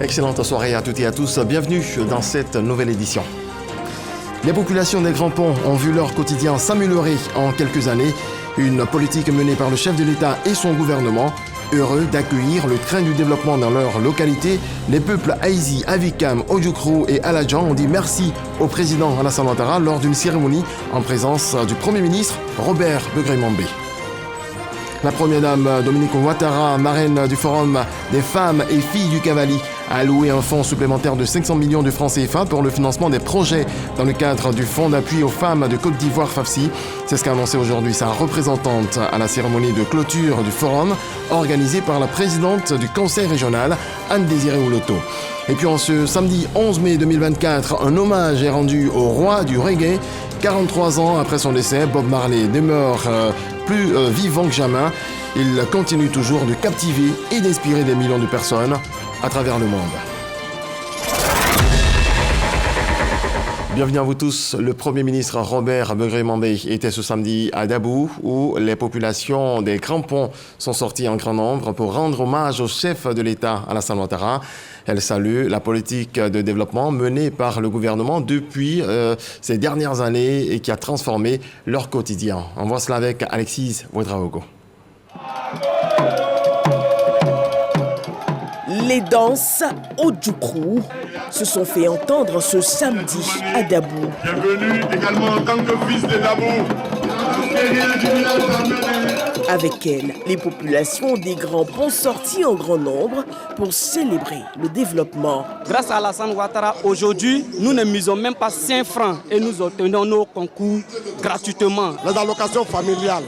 Excellente soirée à toutes et à tous. Bienvenue dans cette nouvelle édition. Les populations des Grands Ponts ont vu leur quotidien s'améliorer en quelques années. Une politique menée par le chef de l'État et son gouvernement. Heureux d'accueillir le train du développement dans leur localité, les peuples Aïzi, Avikam, Ojukro et Aladjan ont dit merci au président Alassane Ouattara lors d'une cérémonie en présence du Premier ministre Robert Begré-Mambé. La première dame Dominique Ouattara, marraine du Forum des femmes et filles du Cavali, a alloué un fonds supplémentaire de 500 millions de francs CFA pour le financement des projets dans le cadre du Fonds d'appui aux femmes de Côte d'Ivoire FAFSI. C'est ce qu'a annoncé aujourd'hui sa représentante à la cérémonie de clôture du forum organisée par la présidente du conseil régional, Anne-Désirée Ouloto. Et puis en ce samedi 11 mai 2024, un hommage est rendu au roi du reggae. 43 ans après son décès, Bob Marley demeure plus vivant que jamais. Il continue toujours de captiver et d'inspirer des millions de personnes à travers le monde. Bienvenue à vous tous. Le Premier ministre Robert Begré-Mambé était ce samedi à Dabou où les populations des Grands Ponts sont sorties en grand nombre pour rendre hommage au chef de l'État, Alassane Ouattara. Elle salue la politique de développement menée par le gouvernement depuis ces dernières années et qui a transformé leur quotidien. On voit cela avec Alexis Ouedraogo. Les danses Ojukro se sont fait entendre ce samedi à Dabou. Bienvenue également en tant que fils de Dabou. Avec elles, les populations des Grands Ponts sorties en grand nombre pour célébrer le développement. Grâce à Alassane Ouattara, aujourd'hui, nous ne misons même pas 5 francs et nous obtenons nos concours gratuitement. Les allocations familiales,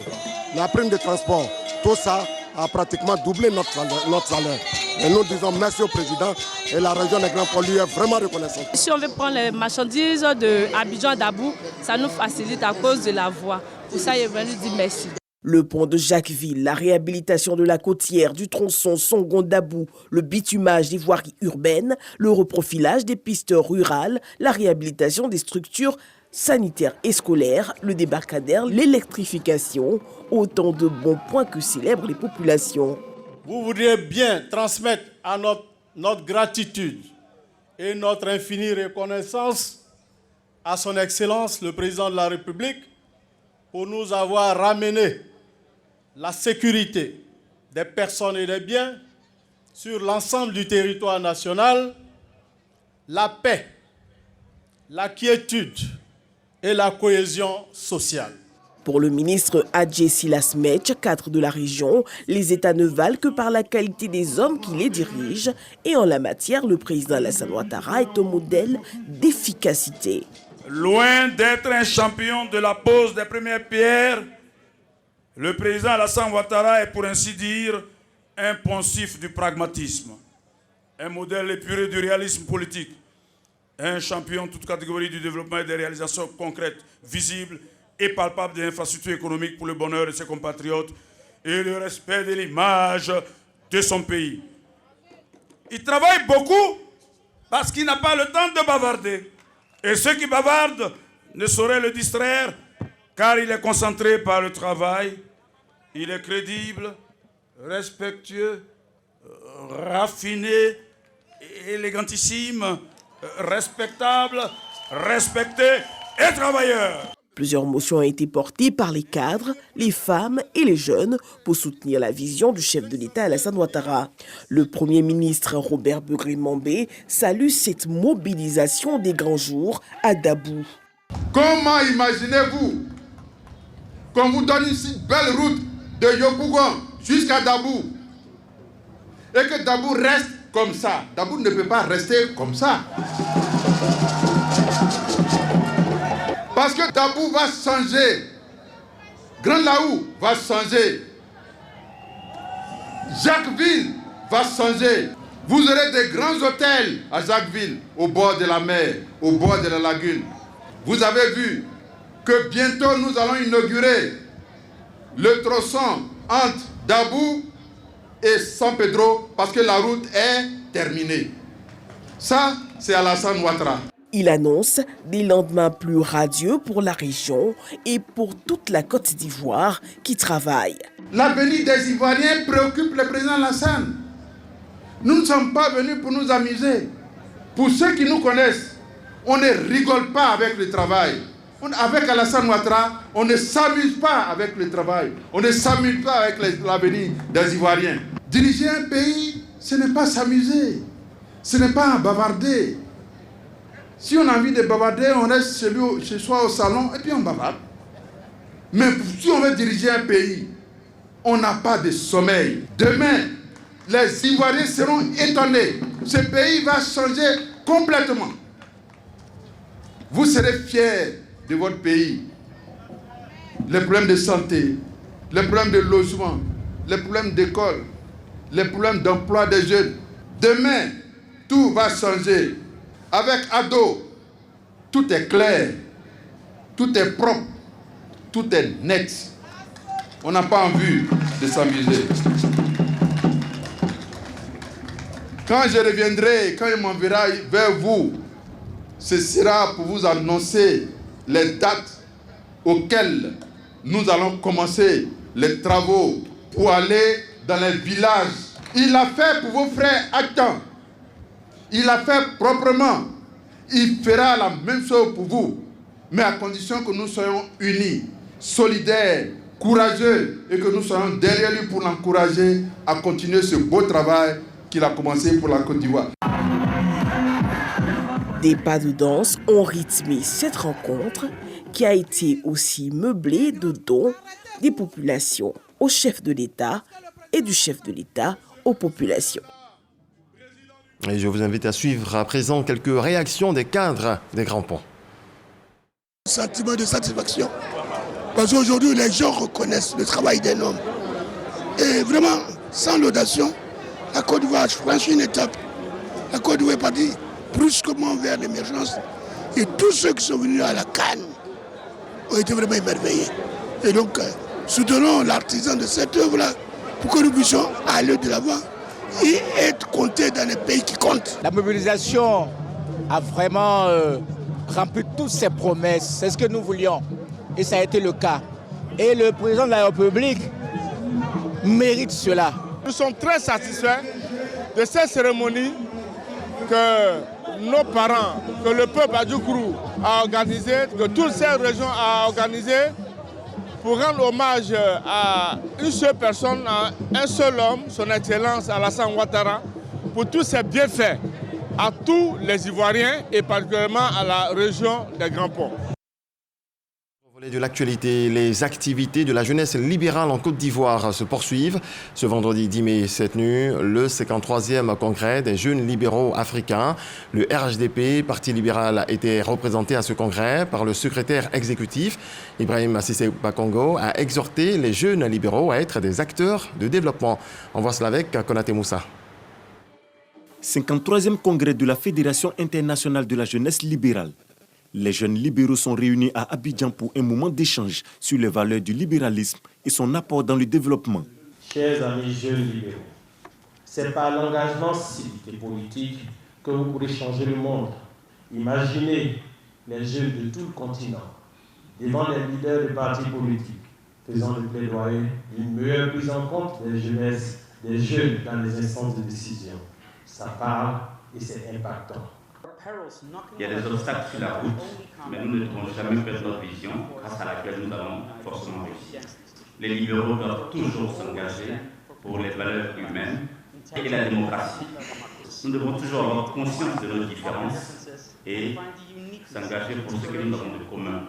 la prime de transport, tout ça a pratiquement doublé notre salaire. Et nous disons merci au président et la région des Grands Ponts lui est vraiment reconnaissante. Si on veut prendre les marchandises de Abidjan à Dabou, ça nous facilite à cause de la voie. Pour ça, il est venu dire merci. Le pont de Jacquesville, la réhabilitation de la côtière, du tronçon Songon-Dabou, le bitumage des voiries urbaines, le reprofilage des pistes rurales, la réhabilitation des structures sanitaires et scolaires, le débarcadère, l'électrification, autant de bons points que célèbrent les populations. Vous voudriez bien transmettre à notre gratitude et notre infinie reconnaissance à son Excellence, le Président de la République, pour nous avoir ramené la sécurité des personnes et des biens sur l'ensemble du territoire national, la paix, la quiétude et la cohésion sociale. Pour le ministre Adjé Silas Metch, cadre de la région, les États ne valent que par la qualité des hommes qui les dirigent. Et en la matière, le président Alassane Ouattara est un modèle d'efficacité. Loin d'être un champion de la pose des premières pierres, le président Alassane Ouattara est pour ainsi dire un poncif du pragmatisme, un modèle épuré du réalisme politique, un champion de toute catégorie du développement et des réalisations concrètes, visibles et palpables des infrastructures économiques pour le bonheur de ses compatriotes et le respect de l'image de son pays. Il travaille beaucoup parce qu'il n'a pas le temps de bavarder. Et ceux qui bavardent ne sauraient le distraire car il est concentré par le travail, il est crédible, respectueux, raffiné, élégantissime, respectable, respecté et travailleur. Plusieurs motions ont été portées par les cadres, les femmes et les jeunes pour soutenir la vision du chef de l'État Alassane Ouattara. Le Premier ministre Robert Begré-Mambé salue cette mobilisation des grands jours à Dabou. Comment imaginez-vous qu'on vous donne une si belle route de Yopougon jusqu'à Dabou et que Dabou reste comme ça? Dabou ne peut pas rester comme ça. Parce que Dabou va changer. Grand Laou va changer. Jacquesville va changer. Vous aurez des grands hôtels à Jacquesville, au bord de la mer, au bord de la lagune. Vous avez vu que bientôt nous allons inaugurer le tronçon entre Dabou et San Pedro parce que la route est terminée. Ça, c'est Alassane Ouattara. Il annonce des lendemains plus radieux pour la région et pour toute la Côte d'Ivoire qui travaille. L'avenir des Ivoiriens préoccupe le président Alassane. Nous ne sommes pas venus pour nous amuser. Pour ceux qui nous connaissent, on ne rigole pas avec le travail. Avec Alassane Ouattara, on ne s'amuse pas avec le travail. On ne s'amuse pas avec l'avenir des Ivoiriens. Diriger un pays, ce n'est pas s'amuser. Ce n'est pas bavarder. Si on a envie de bavarder, on reste chez soi au salon et puis on bavarde. Mais si on veut diriger un pays, on n'a pas de sommeil. Demain, les Ivoiriens seront étonnés. Ce pays va changer complètement. Vous serez fiers de votre pays. Les problèmes de santé, les problèmes de logement, les problèmes d'école, les problèmes d'emploi des jeunes. Demain, tout va changer. Avec Ado, tout est clair, tout est propre, tout est net. On n'a pas envie de s'amuser. Quand je reviendrai, quand il m'enverra vers vous, ce sera pour vous annoncer les dates auxquelles nous allons commencer les travaux pour aller dans les villages. Il l'a fait pour vos frères à temps. Il l'a fait proprement. Il fera la même chose pour vous, mais à condition que nous soyons unis, solidaires, courageux et que nous soyons derrière lui pour l'encourager à continuer ce beau travail qu'il a commencé pour la Côte d'Ivoire. Des pas de danse ont rythmé cette rencontre qui a été aussi meublée de dons des populations au chef de l'État et du chef de l'État aux populations. Et je vous invite à suivre à présent quelques réactions des cadres des Grands Ponts. Sentiment de satisfaction. Parce qu'aujourd'hui, les gens reconnaissent le travail d'un homme. Et vraiment, sans laudation, la Côte d'Ivoire franchit une étape. La Côte d'Ivoire est partie brusquement vers l'émergence. Et tous ceux qui sont venus à la CAN ont été vraiment émerveillés. Et donc, soutenons l'artisan de cette œuvre-là pour que nous puissions aller de l'avant et être comptés dans les pays qui comptent. La mobilisation a vraiment rempli toutes ses promesses. C'est ce que nous voulions. Et ça a été le cas. Et le président de la République mérite cela. Nous sommes très satisfaits de cette cérémonie que nos parents, que le peuple Adjoukrou a organisée, que toutes ces régions ont organisées pour rendre hommage à une seule personne, à un seul homme, son Excellence Alassane Ouattara, pour tous ses bienfaits à tous les Ivoiriens et particulièrement à la région des Grands Ponts. De l'actualité, les activités de la jeunesse libérale en Côte d'Ivoire se poursuivent. Ce vendredi 10 mai s'est tenu le 53e congrès des jeunes libéraux africains. Le RHDP, Parti libéral, a été représenté à ce congrès par le secrétaire exécutif. Ibrahim Cissé Bakongo a exhorté les jeunes libéraux à être des acteurs de développement. On voit cela avec Konaté Moussa. 53e congrès de la Fédération internationale de la jeunesse libérale. Les jeunes libéraux sont réunis à Abidjan pour un moment d'échange sur les valeurs du libéralisme et son apport dans le développement. Chers amis jeunes libéraux, c'est par l'engagement civique et politique que vous pourrez changer le monde. Imaginez les jeunes de tout le continent devant les leaders des partis politiques, faisant le plaidoyer d'une meilleure prise en compte des jeunesses, des jeunes dans les instances de décision. Ça parle et c'est impactant. Il y a des obstacles sur la route, mais nous ne devons jamais perdre notre vision grâce à laquelle nous allons forcément réussir. Les libéraux doivent toujours s'engager pour les valeurs humaines et la démocratie. Nous devons toujours avoir conscience de nos différences et s'engager pour ce que nous avons de commun.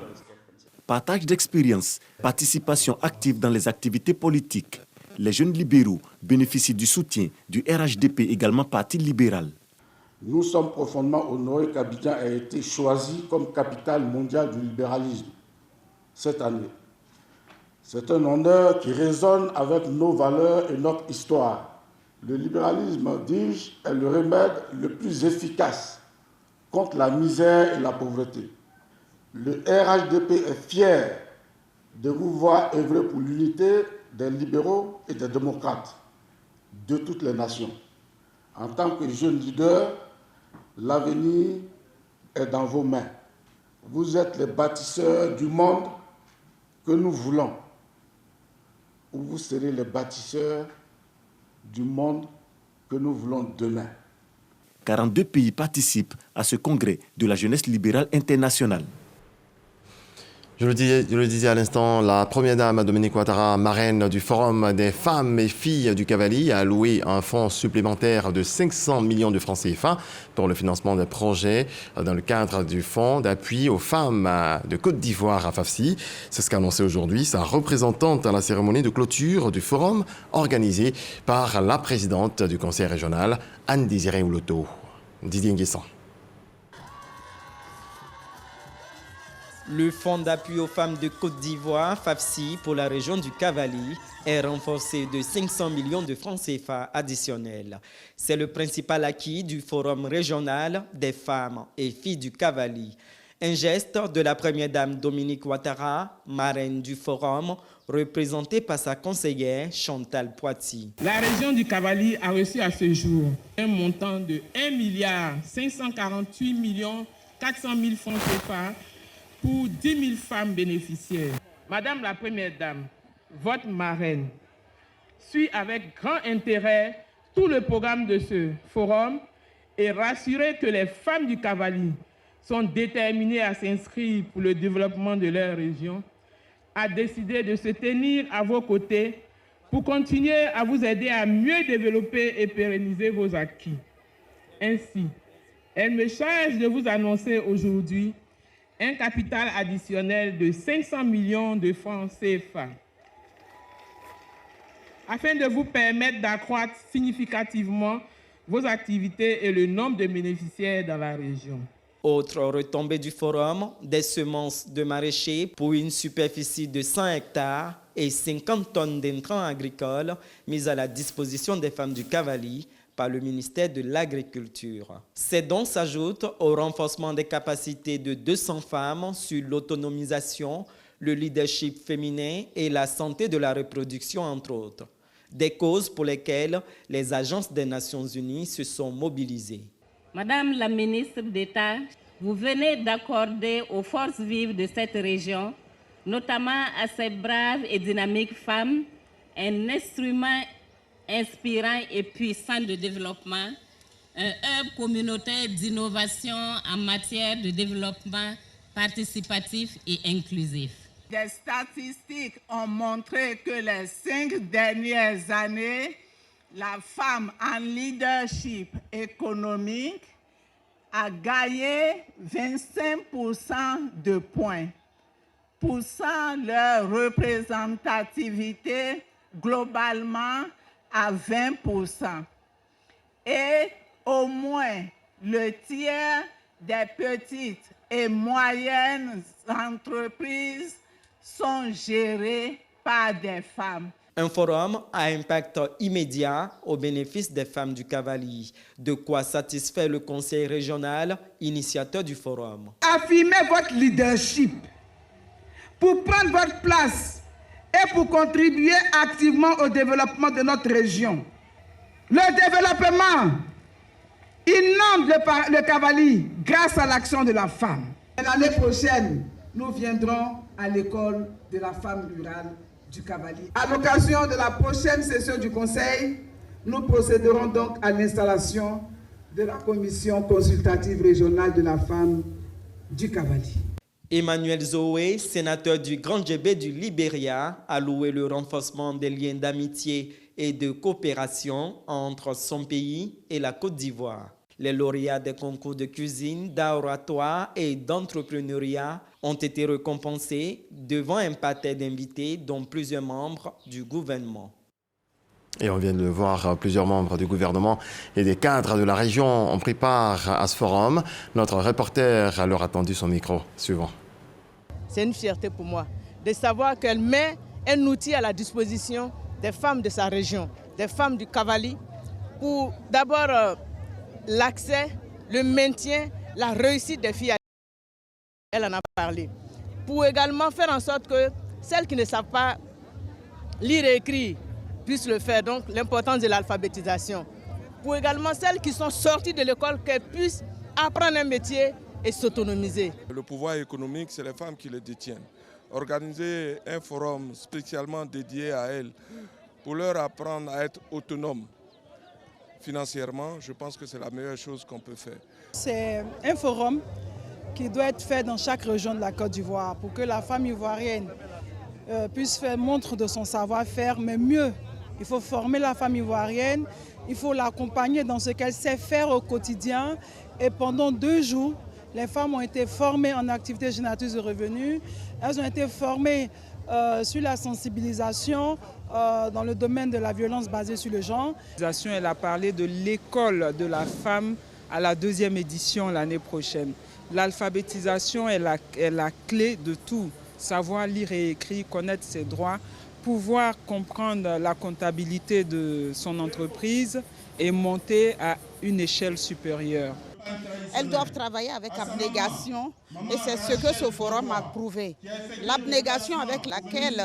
Partage d'expériences, participation active dans les activités politiques. Les jeunes libéraux bénéficient du soutien du RHDP, également parti libéral. Nous sommes profondément honorés qu'Abidjan ait été choisi comme capitale mondiale du libéralisme cette année. C'est un honneur qui résonne avec nos valeurs et notre histoire. Le libéralisme, dis-je, est le remède le plus efficace contre la misère et la pauvreté. Le RHDP est fier de vous voir œuvrer pour l'unité des libéraux et des démocrates de toutes les nations. En tant que jeune leader, l'avenir est dans vos mains. Vous êtes les bâtisseurs du monde que nous voulons. Ou vous serez les bâtisseurs du monde que nous voulons demain. 42 pays participent à ce congrès de la jeunesse libérale internationale. Je le disais à l'instant, la première dame Dominique Ouattara, marraine du Forum des femmes et filles du Cavali, a alloué un fonds supplémentaire de 500 millions de francs CFA pour le financement des projets dans le cadre du fonds d'appui aux femmes de Côte d'Ivoire à Fafsi. C'est ce qu'a annoncé aujourd'hui sa représentante à la cérémonie de clôture du forum organisée par la présidente du conseil régional, Anne-Désirée Ouloto. Didier Nguessan. Le fonds d'appui aux femmes de Côte d'Ivoire, FAFSI, pour la région du Cavali, est renforcé de 500 millions de francs CFA additionnels. C'est le principal acquis du Forum régional des femmes et filles du Cavali. Un geste de la première dame Dominique Ouattara, marraine du Forum, représentée par sa conseillère Chantal Poitiers. La région du Cavali a reçu à ce jour un montant de 1 548 400 000 francs CFA pour 10 000 femmes bénéficiaires. Madame la Première Dame, votre marraine, suit avec grand intérêt tout le programme de ce forum et rassurer que les femmes du Cavali sont déterminées à s'inscrire pour le développement de leur région, a décidé de se tenir à vos côtés pour continuer à vous aider à mieux développer et pérenniser vos acquis. Ainsi, elle me charge de vous annoncer aujourd'hui un capital additionnel de 500 millions de francs CFA, afin de vous permettre d'accroître significativement vos activités et le nombre de bénéficiaires dans la région. Autre retombée du forum, des semences de maraîchers pour une superficie de 100 hectares et 50 tonnes d'intrants agricoles mises à la disposition des femmes du Cavali par le ministère de l'Agriculture. Ces dons s'ajoutent au renforcement des capacités de 200 femmes sur l'autonomisation, le leadership féminin et la santé de la reproduction, entre autres. Des causes pour lesquelles les agences des Nations Unies se sont mobilisées. Madame la ministre d'État, vous venez d'accorder aux forces vives de cette région, notamment à ces braves et dynamiques femmes, un instrument inspirant et puissant de développement, un hub communautaire d'innovation en matière de développement participatif et inclusif. Des statistiques ont montré que les 5 dernières années, la femme en leadership économique a gagné 25% de points, poussant leur représentativité globalement à 20%. Et au moins le tiers des petites et moyennes entreprises sont gérées par des femmes. Un forum à impact immédiat au bénéfice des femmes du Cavali, de quoi satisfaire le conseil régional, initiateur du forum. Affirmez votre leadership pour prendre votre place et pour contribuer activement au développement de notre région. Le développement inonde le Cavali grâce à l'action de la femme. L'année prochaine, nous viendrons à l'école de la femme rurale du Cavali. À l'occasion de la prochaine session du Conseil, nous procéderons donc à l'installation de la commission consultative régionale de la femme du Cavali. Emmanuel Zoé, sénateur du Grand Djébé du Libéria, a loué le renforcement des liens d'amitié et de coopération entre son pays et la Côte d'Ivoire. Les lauréats des concours de cuisine, d'art oratoire et d'entrepreneuriat ont été récompensés devant un parterre d'invités, dont plusieurs membres du gouvernement. Et on vient de le voir, plusieurs membres du gouvernement et des cadres de la région ont pris part à ce forum. Notre reporter leur a tendu son micro. Suivant. C'est une fierté pour moi de savoir qu'elle met un outil à la disposition des femmes de sa région, des femmes du Cavali, pour d'abord l'accès, le maintien, la réussite des filles. Elle en a parlé. Pour également faire en sorte que celles qui ne savent pas lire et écrire puissent le faire, donc l'importance de l'alphabétisation. Pour également celles qui sont sorties de l'école, qu'elles puissent apprendre un métier et s'autonomiser. Le pouvoir économique, c'est les femmes qui le détiennent. Organiser un forum spécialement dédié à elles pour leur apprendre à être autonomes financièrement, je pense que c'est la meilleure chose qu'on peut faire. C'est un forum qui doit être fait dans chaque région de la Côte d'Ivoire pour que la femme ivoirienne puisse faire montre de son savoir-faire, mais mieux, il faut former la femme ivoirienne, il faut l'accompagner dans ce qu'elle sait faire au quotidien. Et pendant 2 jours, les femmes ont été formées en activités génératrices de revenus, elles ont été formées sur la sensibilisation dans le domaine de la violence basée sur le genre. Elle a parlé de l'école de la femme à la 2e édition l'année prochaine. L'alphabétisation est la clé de tout. Savoir lire et écrire, connaître ses droits, pouvoir comprendre la comptabilité de son entreprise et monter à une échelle supérieure. Elles doivent travailler avec abnégation et c'est ce que ce forum a prouvé. L'abnégation avec laquelle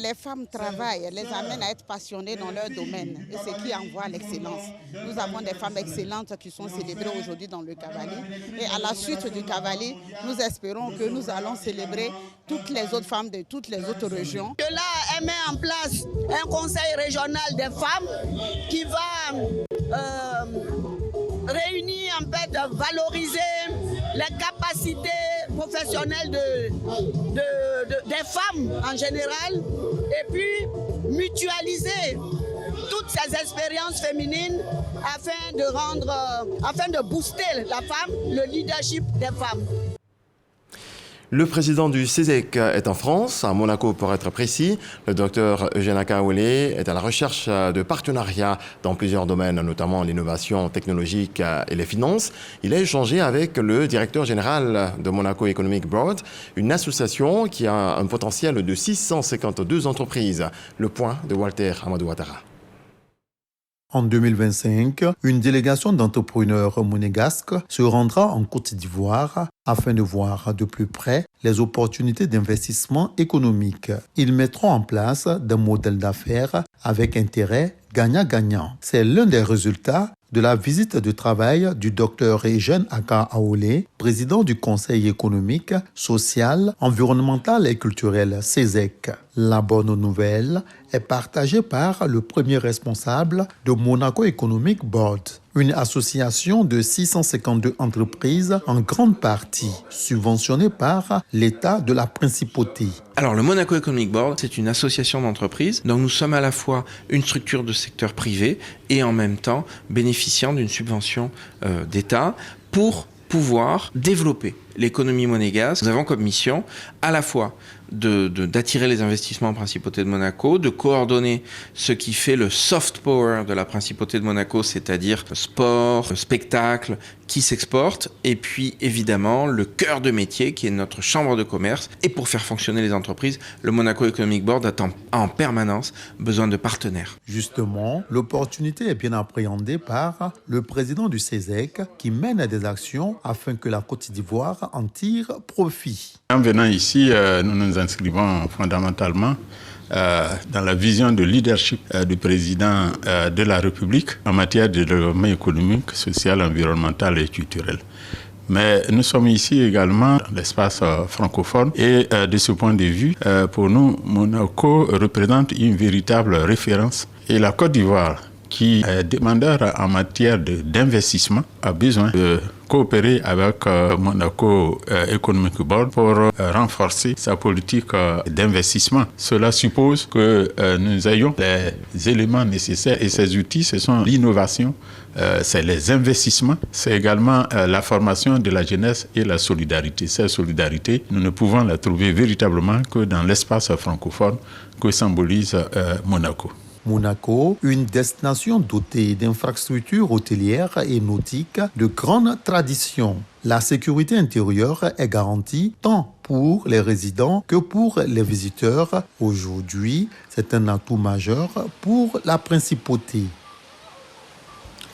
les femmes travaillent les amène à être passionnées dans leur domaine et c'est qui envoie l'excellence. Nous avons des femmes excellentes qui sont célébrées aujourd'hui dans le Cavali et à la suite du Cavali, nous espérons que nous allons célébrer toutes les autres femmes de toutes les autres régions. De là, elle met en place un conseil régional des femmes qui va réunir, en fait, valoriser les capacités professionnelles des femmes en général et puis mutualiser toutes ces expériences féminines afin de booster la femme, le leadership des femmes. Le président du CESEC est en France, à Monaco pour être précis. Le docteur Eugène Akaouélé est à la recherche de partenariats dans plusieurs domaines, notamment l'innovation technologique et les finances. Il a échangé avec le directeur général de Monaco Economic Board, une association qui a un potentiel de 652 entreprises. Le point de Walter Amadou Ouattara. En 2025, une délégation d'entrepreneurs monégasques se rendra en Côte d'Ivoire afin de voir de plus près les opportunités d'investissement économique. Ils mettront en place des modèles d'affaires avec intérêt gagnant-gagnant. C'est l'un des résultats de la visite de travail du Dr Eugène Akaouélé, président du Conseil économique, social, environnemental et culturel CESEC. La bonne nouvelle est partagée par le premier responsable de Monaco Economic Board, une association de 652 entreprises en grande partie subventionnée par l'État de la Principauté. Alors le Monaco Economic Board, c'est une association d'entreprises, donc nous sommes à la fois une structure de secteur privé et en même temps bénéficiant d'une subvention d'État pour pouvoir développer l'économie monégasque. Nous avons comme mission à la fois d'attirer les investissements en Principauté de Monaco, de coordonner ce qui fait le soft power de la Principauté de Monaco, c'est-à-dire sport, spectacle, qui s'exporte, et puis évidemment le cœur de métier qui est notre chambre de commerce. Et pour faire fonctionner les entreprises, le Monaco Economic Board a en permanence besoin de partenaires. Justement, l'opportunité est bien appréhendée par le président du CESEC qui mène des actions afin que la Côte d'Ivoire en tire profit. En venant ici, nous nous inscrivons fondamentalement dans la vision de leadership du président de la République en matière de développement économique, social, environnemental et culturel. Mais nous sommes ici également dans l'espace francophone et de ce point de vue, pour nous, Monaco représente une véritable référence. Et la Côte d'Ivoire, qui est demandeur en matière d'investissement, a besoin de coopérer avec Monaco Economic Board pour renforcer sa politique d'investissement. Cela suppose que nous ayons les éléments nécessaires et ces outils, ce sont l'innovation, c'est les investissements, c'est également la formation de la jeunesse et la solidarité. Cette solidarité, nous ne pouvons la trouver véritablement que dans l'espace francophone que symbolise Monaco. Monaco, une destination dotée d'infrastructures hôtelières et nautiques de grande tradition. La sécurité intérieure est garantie tant pour les résidents que pour les visiteurs. Aujourd'hui, c'est un atout majeur pour la principauté.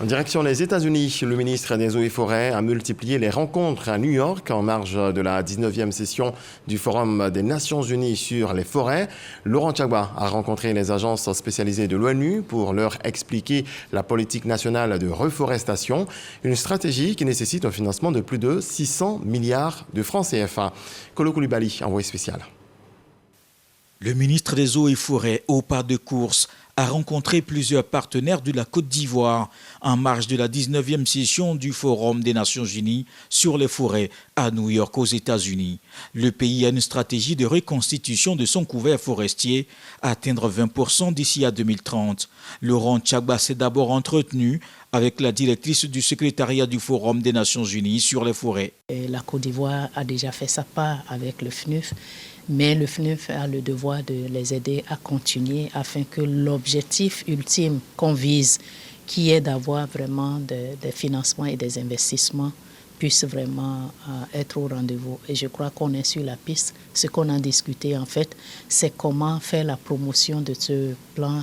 En direction des États-Unis, le ministre des Eaux et Forêts a multiplié les rencontres à New York en marge de la 19e session du Forum des Nations Unies sur les forêts. Laurent Tchagba a rencontré les agences spécialisées de l'ONU pour leur expliquer la politique nationale de reforestation, une stratégie qui nécessite un financement de plus de 600 milliards de francs CFA. Kolo Koulibaly, envoyé spécial. Le ministre des Eaux et Forêts, au pas de course, a rencontré plusieurs partenaires de la Côte d'Ivoire en marge de la 19e session du Forum des Nations Unies sur les forêts à New York aux États-Unis. Le pays a une stratégie de reconstitution de son couvert forestier à atteindre 20% d'ici à 2030. Laurent Tchagba s'est d'abord entretenu avec la directrice du secrétariat du Forum des Nations Unies sur les forêts. La Côte d'Ivoire a déjà fait sa part avec le FNUF, mais le FNUF a le devoir de les aider à continuer afin que l'objectif ultime qu'on vise, qui est d'avoir vraiment des financements et des investissements, puisse vraiment être au rendez-vous. Et je crois qu'on est sur la piste. Ce qu'on a discuté, en fait, c'est comment faire la promotion de ce plan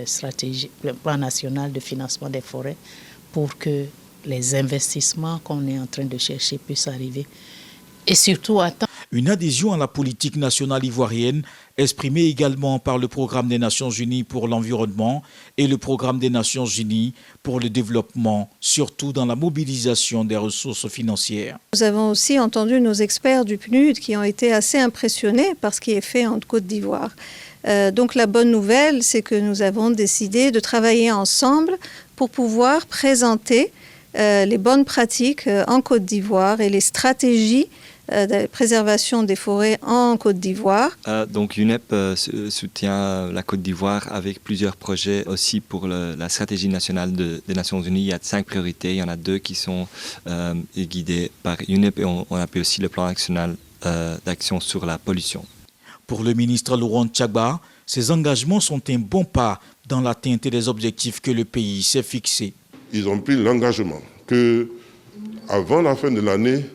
stratégique, le plan national de financement des forêts, pour que les investissements qu'on est en train de chercher puissent arriver. Et surtout, une adhésion à la politique nationale ivoirienne exprimée également par le Programme des Nations Unies pour l'environnement et le Programme des Nations Unies pour le développement, surtout dans la mobilisation des ressources financières. Nous avons aussi entendu nos experts du PNUD qui ont été assez impressionnés par ce qui est fait en Côte d'Ivoire. Donc la bonne nouvelle, c'est que nous avons décidé de travailler ensemble pour pouvoir présenter les bonnes pratiques en Côte d'Ivoire et les stratégies de préservation des forêts en Côte d'Ivoire. Donc UNEP soutient la Côte d'Ivoire avec plusieurs projets aussi pour la stratégie nationale des Nations Unies. Il y a 5 priorités, il y en a 2 qui sont guidées par UNEP et on appelle aussi le plan national d'action sur la pollution. Pour le ministre Laurent Tchagba, ces engagements sont un bon pas dans l'atteinte des objectifs que le pays s'est fixés. Ils ont pris l'engagement qu'avant la fin de l'année,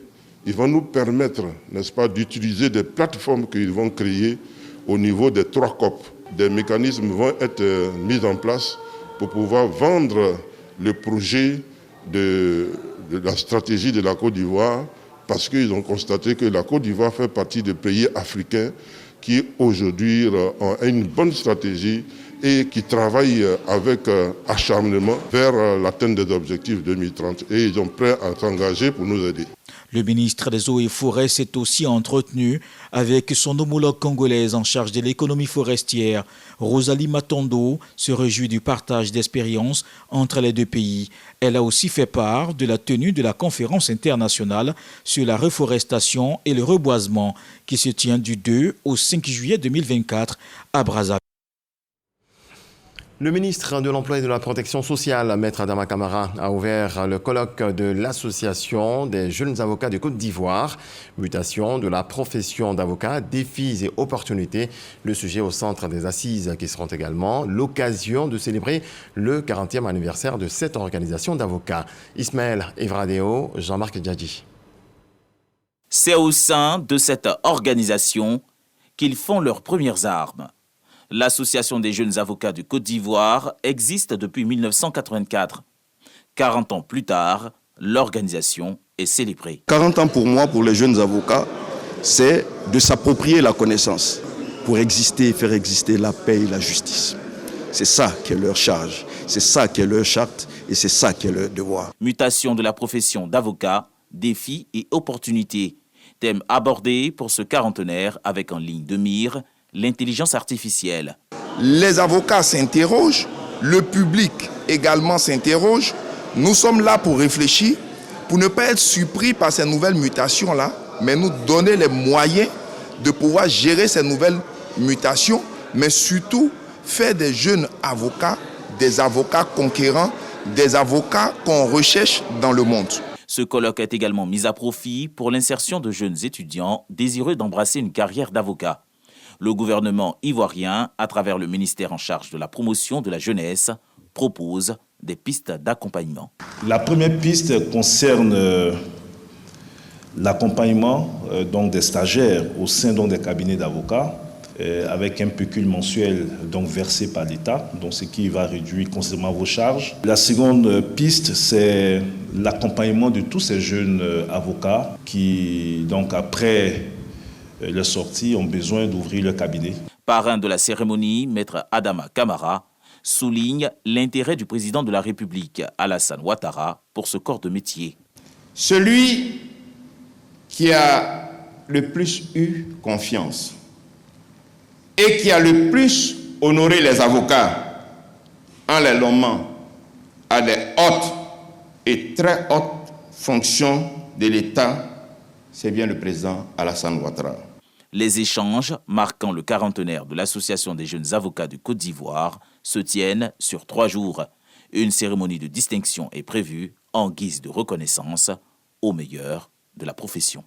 ils vont nous permettre, n'est-ce pas, d'utiliser des plateformes qu'ils vont créer au niveau des 3 COP. Des mécanismes vont être mis en place pour pouvoir vendre le projet de la stratégie de la Côte d'Ivoire, parce qu'ils ont constaté que la Côte d'Ivoire fait partie des pays africains qui aujourd'hui ont une bonne stratégie et qui travaillent avec acharnement vers l'atteinte des objectifs 2030. Et ils sont prêts à s'engager pour nous aider. Le ministre des Eaux et Forêts s'est aussi entretenu avec son homologue congolaise en charge de l'économie forestière. Rosalie Matondo se réjouit du partage d'expériences entre les 2 pays. Elle a aussi fait part de la tenue de la conférence internationale sur la reforestation et le reboisement qui se tient du 2 au 5 juillet 2024 à Brazzaville. Le ministre de l'Emploi et de la Protection sociale, Maître Adama Camara, a ouvert le colloque de l'Association des jeunes avocats de Côte d'Ivoire. Mutation de la profession d'avocat, défis et opportunités. Le sujet au centre des assises qui seront également l'occasion de célébrer le 40e anniversaire de cette organisation d'avocats. Ismaël Evradeo, Jean-Marc Djadji. C'est au sein de cette organisation qu'ils font leurs premières armes. L'Association des jeunes avocats de Côte d'Ivoire existe depuis 1984. 40 ans plus tard, l'organisation est célébrée. 40 ans pour moi, pour les jeunes avocats, c'est de s'approprier la connaissance pour exister et faire exister la paix et la justice. C'est ça qui est leur charge, c'est ça qui est leur charte et c'est ça qui est leur devoir. Mutation de la profession d'avocat, défis et opportunités. Thème abordé pour ce quarantenaire avec en ligne de mire l'intelligence artificielle. Les avocats s'interrogent, le public également s'interroge. Nous sommes là pour réfléchir, pour ne pas être surpris par ces nouvelles mutations-là, mais nous donner les moyens de pouvoir gérer ces nouvelles mutations, mais surtout faire des jeunes avocats, des avocats conquérants, des avocats qu'on recherche dans le monde. Ce colloque est également mis à profit pour l'insertion de jeunes étudiants désireux d'embrasser une carrière d'avocat. Le gouvernement ivoirien, à travers le ministère en charge de la promotion de la jeunesse, propose des pistes d'accompagnement. La première piste concerne l'accompagnement des stagiaires au sein des cabinets d'avocats avec un pécule mensuel versé par l'État, ce qui va réduire considérablement vos charges. La seconde piste, c'est l'accompagnement de tous ces jeunes avocats qui, après les sorties, ont besoin d'ouvrir leur cabinet. Parrain de la cérémonie, Maître Adama Camara souligne l'intérêt du président de la République, Alassane Ouattara, pour ce corps de métier. Celui qui a le plus eu confiance et qui a le plus honoré les avocats en les nommant à des hautes et très hautes fonctions de l'État, c'est bien le président Alassane Ouattara. Les échanges, marquant le quarantenaire de l'Association des jeunes avocats du Côte d'Ivoire, se tiennent sur 3 jours. Une cérémonie de distinction est prévue en guise de reconnaissance aux meilleurs de la profession.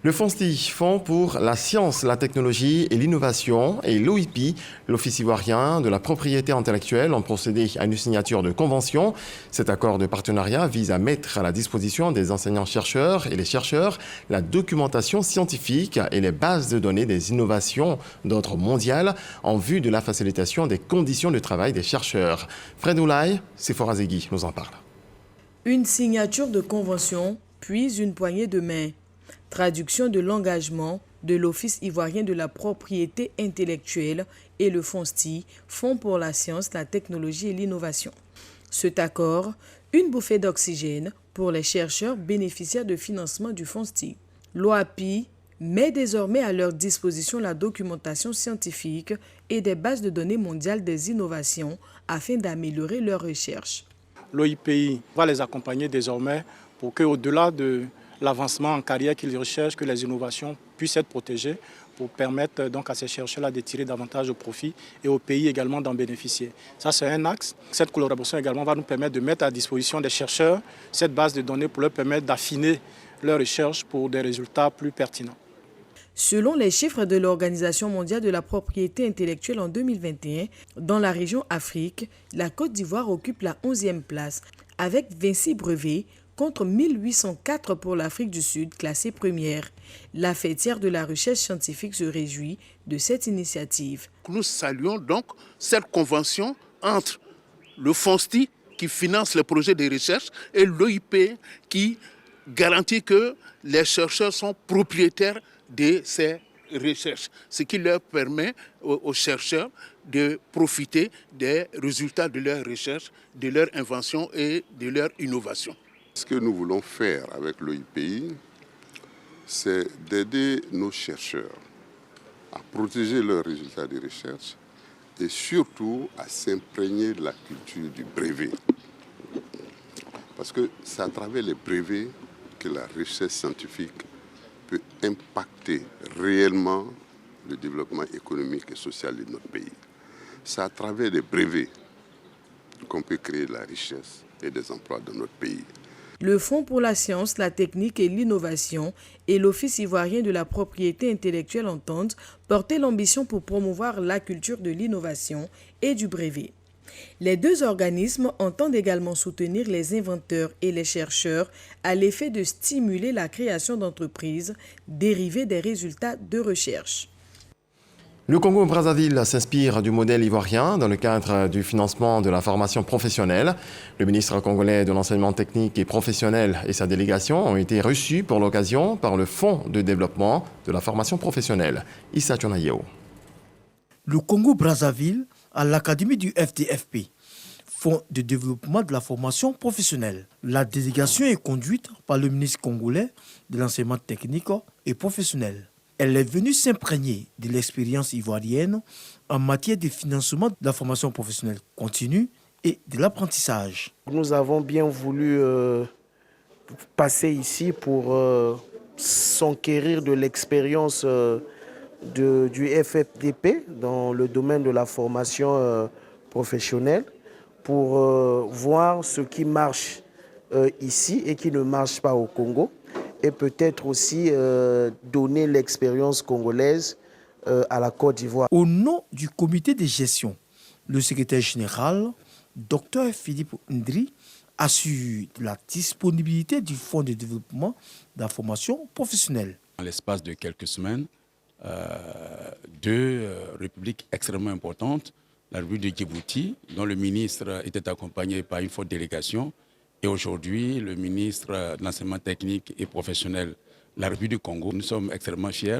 Le FONSTI, Fonds pour la science, la technologie et l'innovation, et l'OIP, l'Office ivoirien de la propriété intellectuelle, ont procédé à une signature de convention. Cet accord de partenariat vise à mettre à la disposition des enseignants-chercheurs et les chercheurs la documentation scientifique et les bases de données des innovations d'ordre mondial en vue de la facilitation des conditions de travail des chercheurs. Fred Oulaye, Sephora Zegui nous en parle. Une signature de convention, puis une poignée de main. Traduction de l'engagement de l'Office ivoirien de la propriété intellectuelle et le FONSTI, Fonds pour la science, la technologie et l'innovation. Cet accord, une bouffée d'oxygène pour les chercheurs bénéficiaires de financement du FONSTI. L'OAPI met désormais à leur disposition la documentation scientifique et des bases de données mondiales des innovations afin d'améliorer leurs recherches. L'OIPI va les accompagner désormais pour qu'au-delà de l'avancement en carrière qu'ils recherchent, que les innovations puissent être protégées pour permettre donc à ces chercheurs-là de tirer davantage de profit et au pays également d'en bénéficier. Ça, c'est un axe. Cette collaboration également va nous permettre de mettre à disposition des chercheurs cette base de données pour leur permettre d'affiner leurs recherches pour des résultats plus pertinents. Selon les chiffres de l'Organisation mondiale de la propriété intellectuelle en 2021, dans la région Afrique, la Côte d'Ivoire occupe la 11e place avec 26 brevets, contre 1804 pour l'Afrique du Sud, classée première. La fêtière de la recherche scientifique se réjouit de cette initiative. Nous saluons donc cette convention entre le FONSTI, qui finance les projets de recherche, et l'OIP, qui garantit que les chercheurs sont propriétaires de ces recherches, ce qui leur permet aux chercheurs de profiter des résultats de leurs recherches, de leurs inventions et de leurs innovations. Ce que nous voulons faire avec l'OIPI, c'est d'aider nos chercheurs à protéger leurs résultats de recherche et surtout à s'imprégner de la culture du brevet. Parce que c'est à travers les brevets que la recherche scientifique peut impacter réellement le développement économique et social de notre pays. C'est à travers les brevets qu'on peut créer de la richesse et des emplois dans notre pays. Le Fonds pour la science, la technique et l'innovation et l'Office ivoirien de la propriété intellectuelle entendent porter l'ambition pour promouvoir la culture de l'innovation et du brevet. Les deux organismes entendent également soutenir les inventeurs et les chercheurs à l'effet de stimuler la création d'entreprises dérivées des résultats de recherche. Le Congo-Brazzaville s'inspire du modèle ivoirien dans le cadre du financement de la formation professionnelle. Le ministre congolais de l'enseignement technique et professionnel et sa délégation ont été reçus pour l'occasion par le Fonds de développement de la formation professionnelle. Issa Tchonayeo. Le Congo-Brazzaville à l'Académie du FDFP, Fonds de développement de la formation professionnelle. La délégation est conduite par le ministre congolais de l'enseignement technique et professionnel. Elle est venue s'imprégner de l'expérience ivoirienne en matière de financement de la formation professionnelle continue et de l'apprentissage. Nous avons bien voulu passer ici pour s'enquérir de l'expérience du FFDP dans le domaine de la formation professionnelle pour voir ce qui marche ici et qui ne marche pas au Congo. Et peut-être aussi donner l'expérience congolaise à la Côte d'Ivoire. Au nom du comité de gestion, le secrétaire général, Dr Philippe Ndri, assure la disponibilité du Fonds de développement de la formation professionnelle. En l'espace de quelques semaines, deux républiques extrêmement importantes, la République de Djibouti, dont le ministre était accompagné par une forte délégation, et aujourd'hui, le ministre de l'enseignement technique et professionnel de la République du Congo. Nous sommes extrêmement fiers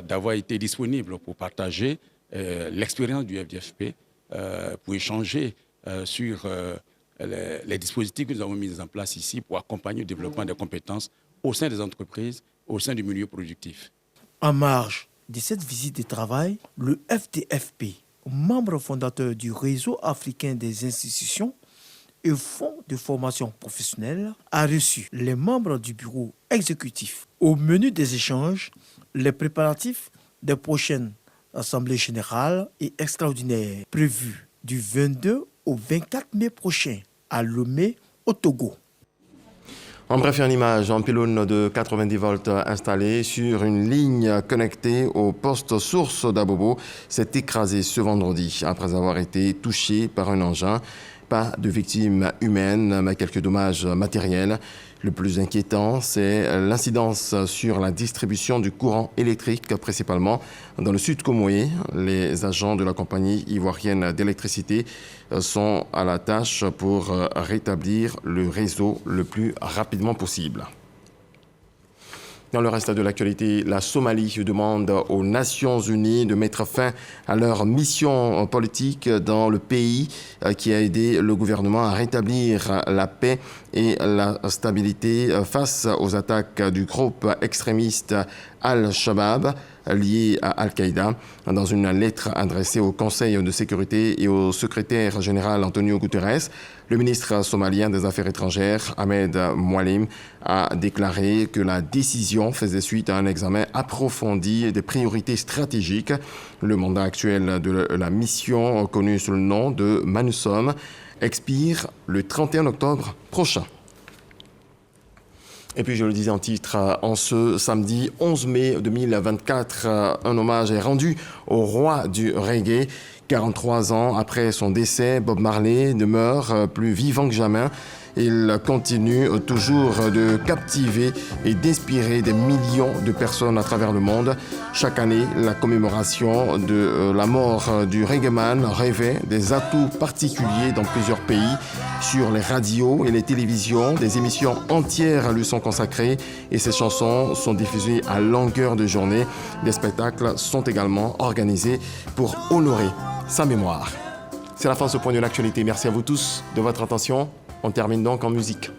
d'avoir été disponibles pour partager l'expérience du FDFP, pour échanger sur les dispositifs que nous avons mis en place ici pour accompagner le développement des compétences au sein des entreprises, au sein du milieu productif. En marge de cette visite de travail, le FDFP membre fondateur du réseau africain des institutions et fonds de formation professionnelle, a reçu les membres du bureau exécutif. Au menu des échanges, les préparatifs des prochaines assemblées générales et extraordinaires prévues du 22 au 24 mai prochain à Lomé, au Togo. En bref, une image, un pylône de 90 volts installé sur une ligne connectée au poste source d'Abobo s'est écrasé ce vendredi après avoir été touché par un engin. Pas de victimes humaines, mais quelques dommages matériels. Le plus inquiétant, c'est l'incidence sur la distribution du courant électrique, principalement dans le sud Comoé. Les agents de la compagnie ivoirienne d'électricité sont à la tâche pour rétablir le réseau le plus rapidement possible. Dans le reste de l'actualité, la Somalie demande aux Nations Unies de mettre fin à leur mission politique dans le pays qui a aidé le gouvernement à rétablir la paix et la stabilité face aux attaques du groupe extrémiste Al-Shabaab lié à Al-Qaïda. Dans une lettre adressée au Conseil de sécurité et au secrétaire général Antonio Guterres, le ministre somalien des Affaires étrangères, Ahmed Moualim, a déclaré que la décision faisait suite à un examen approfondi des priorités stratégiques. Le mandat actuel de la mission, connue sous le nom de MANUSOM, expire le 31 octobre prochain. Et puis, je le disais en titre, en ce samedi 11 mai 2024, un hommage est rendu au roi du reggae. 43 ans après son décès, Bob Marley demeure plus vivant que jamais. Il continue toujours de captiver et d'inspirer des millions de personnes à travers le monde. Chaque année, la commémoration de la mort du reggaeman revêt des atouts particuliers dans plusieurs pays. Sur les radios et les télévisions, des émissions entières lui sont consacrées et ses chansons sont diffusées à longueur de journée. Des spectacles sont également organisés pour honorer sa mémoire. C'est la fin de ce point de l'actualité. Merci à vous tous de votre attention. On termine donc en musique.